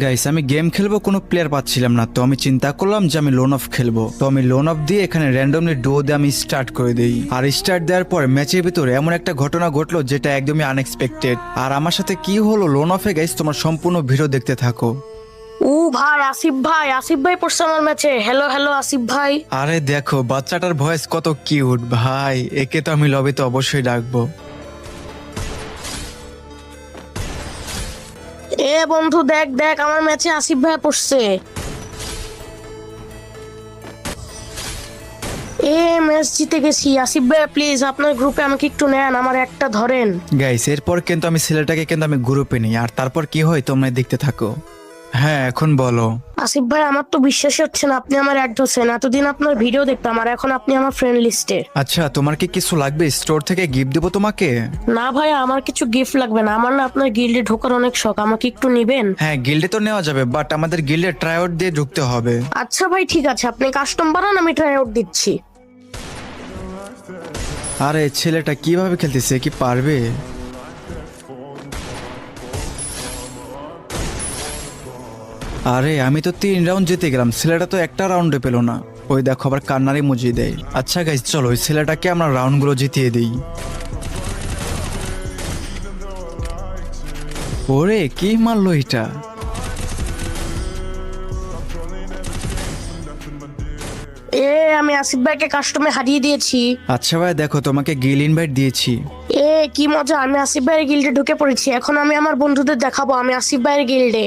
Guys আমি game খেলবো, কোনো প্লেয়ার পাচ্ছিলাম না, তো আমি চিন্তা করলাম যে আমি লোন অফ খেলবো। তো আমি লোন অফ দিয়ে এখানে র্যান্ডমলি ডো দিয়ে আমি স্টার্ট করে দিই। আর স্টার্ট দেওয়ার পর ম্যাচের ভিতরে এমন একটা ঘটনা ঘটলো যেটা একদমই আনএক্সপেক্টেড। আর আমার সাথে কি হলো লোন অফে গাইস, তোমার সম্পূর্ণ ভিডিও দেখতে থাকো। ও ভাই, আসিফ ভাই পড়ছে আমার ম্যাচে। হ্যালো হ্যালো আসিফ ভাই। আরে দেখো বাচ্চাটার ভয়েস কত কিউট ভাই, একে তো আমি লবিতে অবশ্যই ডাকবো। এ বন্ধু দেখ দেখ, আমার ম্যাচে আসিফ ভাই পড়ছে। ম্যাচ জিতে গেছি। আসিফ ভাই প্লিজ আপনার গ্রুপে আমাকে একটু নেন, আমার একটা ধরেন। গাইস এরপর কিন্তু আমি ছেলেটাকে কিন্তু আমি গ্রুপে নিই, আর তারপর কি হয় তোমরা দেখতে থাকো। হ্যাঁ এখন বলো। আসিফ ভাই আমার তো বিশ্বাসই হচ্ছে না আপনি আমার অ্যাড ধরছেন। এতদিন আপনার ভিডিও দেখতাম আর এখন আপনি আমার ফ্রেন্ড লিস্টে। আচ্ছা তোমার কি কিছু লাগবে? স্টোর থেকে গিফট দেবো তোমাকে? না ভাই, আমার কিছু গিফট লাগবে না। আমার না আপনার গিল্ডে ঢোকার অনেক শখ, আমাকে একটু নিবেন? হ্যাঁ গিল্ডে তো নেওয়া যাবে, বাট আমাদের গিল্ডে ট্রাই আউট দিয়ে ঢুকতে হবে। আচ্ছা ভাই ঠিক আছে, আপনি কাস্টম বানান, আমি ট্রাই আউট দিচ্ছি। আরে ছেলেটা কিভাবে খেলতেছে, কি পারবে? আরে আমি তো 3 রাউন্ড জিতে গেলাম, ছেলেটা তো একটা রাউন্ডে পেলো না। ওই দেখো আবার কান্নারি মুজিয়ে দেয়। আচ্ছা গাইজ চলো ওই ছেলেটাকে আমরা রাউন্ডগুলো জিতিয়ে দিই। ওরে কি মারলো এটা! আমি আসিফ ভাইকে কাস্টমে হারিয়ে দিয়েছি। আচ্ছা ভাই দেখো তোমাকে গিল ইনভাইট দিয়েছি। কি মজা, আমি আসিফ ভাইয়ের গিল্ডে ঢুকে পড়েছি। এখন আমি আমার বন্ধুদের দেখাবো আমি আসিফ ভাইয়ের গিল্ডে।